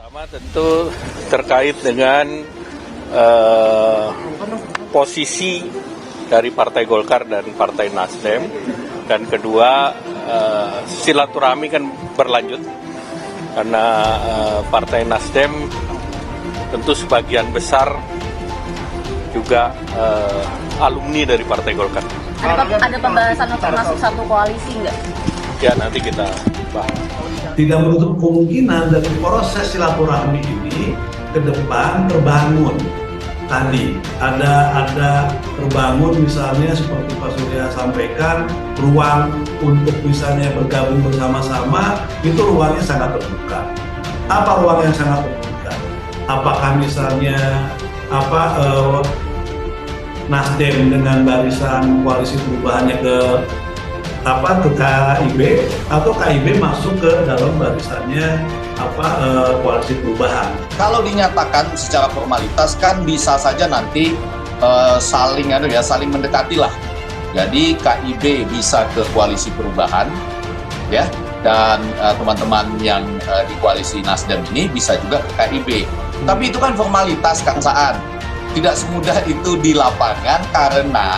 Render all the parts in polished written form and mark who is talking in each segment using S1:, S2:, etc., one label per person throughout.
S1: Pertama tentu terkait dengan posisi dari Partai Golkar dan Partai Nasdem, dan kedua silaturahmi kan berlanjut karena Partai Nasdem tentu sebagian besar juga alumni dari Partai Golkar.
S2: Ada pembahasan untuk masuk satu koalisi nggak?
S1: Ya nanti kita bahas.
S3: Tidak menutup kemungkinan dari proses silaturahmi ini ke depan terbangun. Tadi ada terbangun misalnya seperti Pak Surya sampaikan, ruang untuk misalnya bergabung bersama-sama, itu ruangnya sangat terbuka. Apa ruang yang sangat terbuka? Apakah misalnya Nasdem dengan barisan koalisi perubahannya ke KIB, atau KIB masuk ke dalam barisannya koalisi perubahan.
S4: Kalau dinyatakan secara formalitas kan bisa saja nanti saling mendekati lah. Jadi KIB bisa ke koalisi perubahan, ya, dan teman-teman yang di koalisi Nasdem ini bisa juga ke KIB. Tapi itu kan formalitas, Kang Saan. Tidak semudah itu di lapangan karena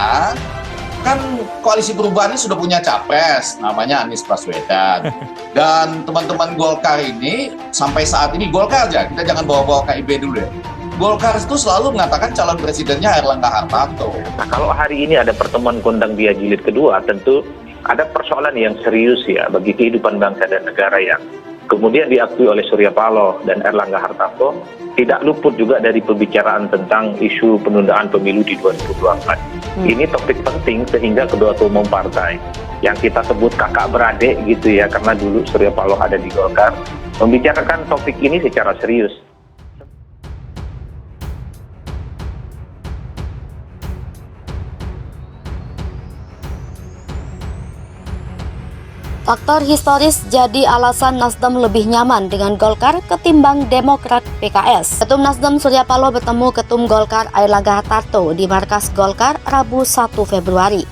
S4: kan koalisi perubahan ini sudah punya capres, namanya Anies Baswedan. Dan teman-teman Golkar ini, sampai saat ini Golkar aja, kita jangan bawa-bawa KIB dulu ya. Golkar itu selalu mengatakan calon presidennya Erlangga Hartarto.
S5: Nah, kalau hari ini ada pertemuan kondang dia jilid kedua, tentu ada persoalan yang serius ya bagi kehidupan bangsa dan negara yang kemudian diakui oleh Surya Paloh dan Erlangga Hartarto, tidak luput juga dari pembicaraan tentang isu penundaan pemilu di 2024. Ini topik penting sehingga kedua ketua umum partai yang kita sebut kakak beradik gitu ya, karena dulu Surya Paloh ada di Golkar, membicarakan topik ini secara serius.
S2: Faktor historis jadi alasan Nasdem lebih nyaman dengan Golkar ketimbang Demokrat PKS. Ketum Nasdem Surya Paloh bertemu Ketum Golkar Airlangga Hartarto di markas Golkar Rabu 1 Februari.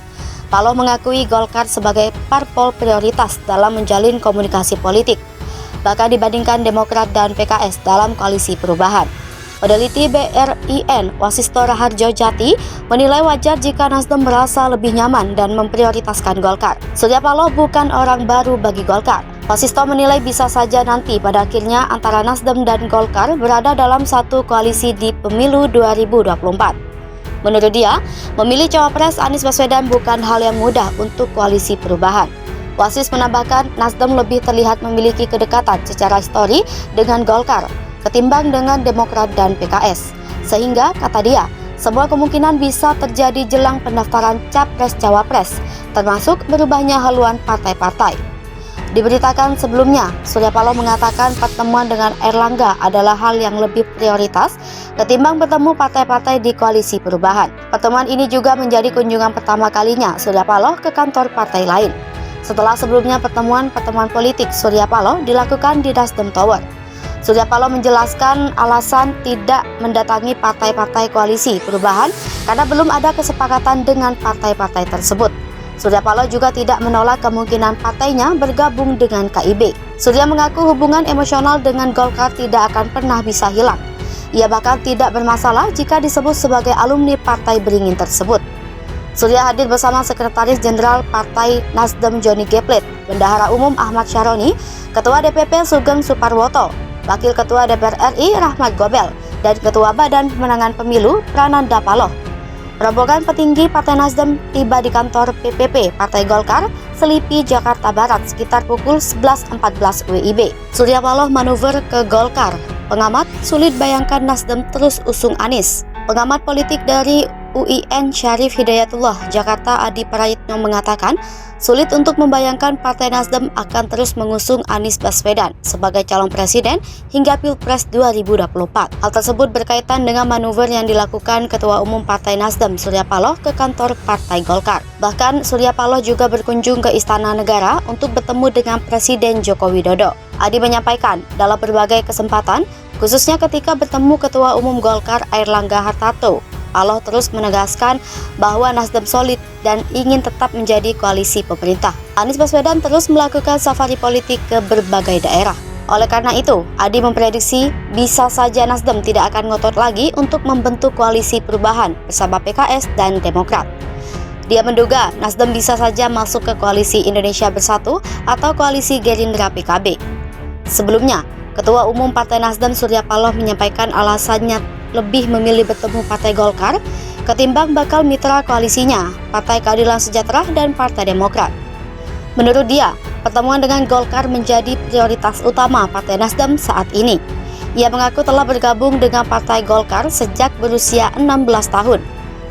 S2: Paloh mengakui Golkar sebagai parpol prioritas dalam menjalin komunikasi politik, bahkan dibandingkan Demokrat dan PKS dalam koalisi perubahan. Peneliti BRIN Wasisto Raharjo Jati menilai wajar jika Nasdem merasa lebih nyaman dan memprioritaskan Golkar. Surya Paloh bukan orang baru bagi Golkar. Wasisto menilai bisa saja nanti pada akhirnya antara Nasdem dan Golkar berada dalam satu koalisi di pemilu 2024. Menurut dia, memilih cawapres Anies Baswedan bukan hal yang mudah untuk koalisi perubahan. Wasis menambahkan Nasdem lebih terlihat memiliki kedekatan secara histori dengan Golkar ketimbang dengan Demokrat dan PKS. Sehingga, kata dia, semua kemungkinan bisa terjadi jelang pendaftaran Capres-Cawapres, termasuk berubahnya haluan partai-partai. Diberitakan sebelumnya, Surya Paloh mengatakan pertemuan dengan Erlangga adalah hal yang lebih prioritas ketimbang bertemu partai-partai di koalisi perubahan. Pertemuan ini juga menjadi kunjungan pertama kalinya Surya Paloh ke kantor partai lain. Setelah sebelumnya pertemuan politik Surya Paloh dilakukan di Nasdem Tower. Surya Paloh menjelaskan alasan tidak mendatangi partai-partai koalisi perubahan karena belum ada kesepakatan dengan partai-partai tersebut. Surya Paloh juga tidak menolak kemungkinan partainya bergabung dengan KIB. Surya mengaku hubungan emosional dengan Golkar tidak akan pernah bisa hilang. Ia bahkan tidak bermasalah jika disebut sebagai alumni partai beringin tersebut. Surya hadir bersama Sekretaris Jenderal Partai Nasdem Joni G Plate, Bendahara Umum Ahmad Syaroni, Ketua DPP Sugeng Suparwoto, Wakil Ketua DPR RI Rahmat Gobel, dan Ketua Badan Pemenangan Pemilu Prananda Paloh. Rombongan petinggi Partai Nasdem tiba di kantor PPP Partai Golkar, Selipi, Jakarta Barat sekitar pukul 11.14 WIB. Surya Paloh manuver ke Golkar. Pengamat sulit bayangkan Nasdem terus usung Anies. Pengamat politik dari UIN Syarif Hidayatullah Jakarta Adi Prayitno mengatakan sulit untuk membayangkan Partai Nasdem akan terus mengusung Anies Baswedan sebagai calon presiden hingga Pilpres 2024. Hal tersebut berkaitan dengan manuver yang dilakukan Ketua Umum Partai Nasdem Surya Paloh ke kantor Partai Golkar. Bahkan Surya Paloh juga berkunjung ke Istana Negara untuk bertemu dengan Presiden Joko Widodo. Adi menyampaikan dalam berbagai kesempatan, khususnya ketika bertemu Ketua Umum Golkar Airlangga Hartarto, Paloh terus menegaskan bahwa Nasdem solid dan ingin tetap menjadi koalisi pemerintah. Anies Baswedan terus melakukan safari politik ke berbagai daerah. Oleh karena itu, Adi memprediksi bisa saja Nasdem tidak akan ngotot lagi untuk membentuk koalisi perubahan bersama PKS dan Demokrat. Dia menduga Nasdem bisa saja masuk ke koalisi Indonesia Bersatu atau koalisi Gerindra PKB. Sebelumnya, Ketua Umum Partai Nasdem Surya Paloh menyampaikan alasannya lebih memilih bertemu Partai Golkar ketimbang bakal mitra koalisinya, Partai Keadilan Sejahtera dan Partai Demokrat. Menurut dia, pertemuan dengan Golkar menjadi prioritas utama Partai Nasdem saat ini. Ia mengaku telah bergabung dengan Partai Golkar sejak berusia 16 tahun.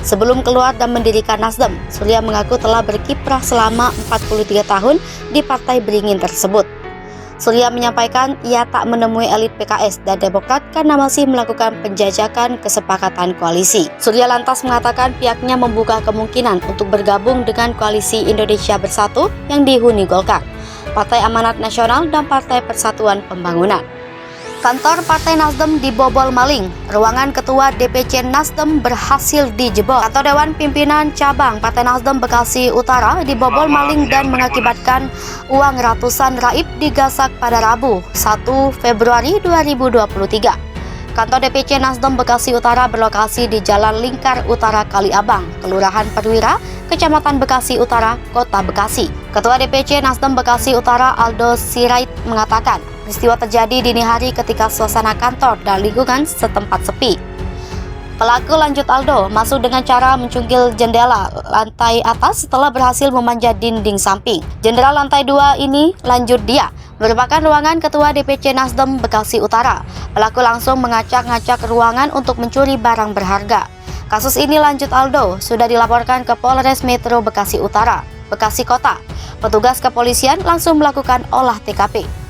S2: Sebelum keluar dan mendirikan Nasdem, Surya mengaku telah berkiprah selama 43 tahun di Partai Beringin tersebut. Surya menyampaikan ia tak menemui elit PKS dan Demokrat karena masih melakukan penjajakan kesepakatan koalisi. Surya lantas mengatakan pihaknya membuka kemungkinan untuk bergabung dengan koalisi Indonesia Bersatu yang dihuni Golkar, Partai Amanat Nasional, dan Partai Persatuan Pembangunan. Kantor Partai Nasdem dibobol maling. Ruangan Ketua DPC Nasdem berhasil dijebol. Kantor Dewan Pimpinan Cabang Partai Nasdem Bekasi Utara dibobol maling dan mengakibatkan uang ratusan raib digasak pada Rabu, 1 Februari 2023. Kantor DPC Nasdem Bekasi Utara berlokasi di Jalan Lingkar Utara Kaliabang, Kelurahan Perwira, Kecamatan Bekasi Utara, Kota Bekasi. Ketua DPC Nasdem Bekasi Utara Aldo Sirait mengatakan, peristiwa terjadi dini hari ketika suasana kantor dan lingkungan setempat sepi. Pelaku, lanjut Aldo, masuk dengan cara mencungkil jendela lantai atas setelah berhasil memanjat dinding samping. Jendela lantai 2 ini, lanjut dia, merupakan ruangan Ketua DPC Nasdem Bekasi Utara. Pelaku langsung mengacak-ngacak ruangan untuk mencuri barang berharga. Kasus ini, lanjut Aldo, sudah dilaporkan ke Polres Metro Bekasi Utara, Bekasi Kota. Petugas kepolisian langsung melakukan olah TKP.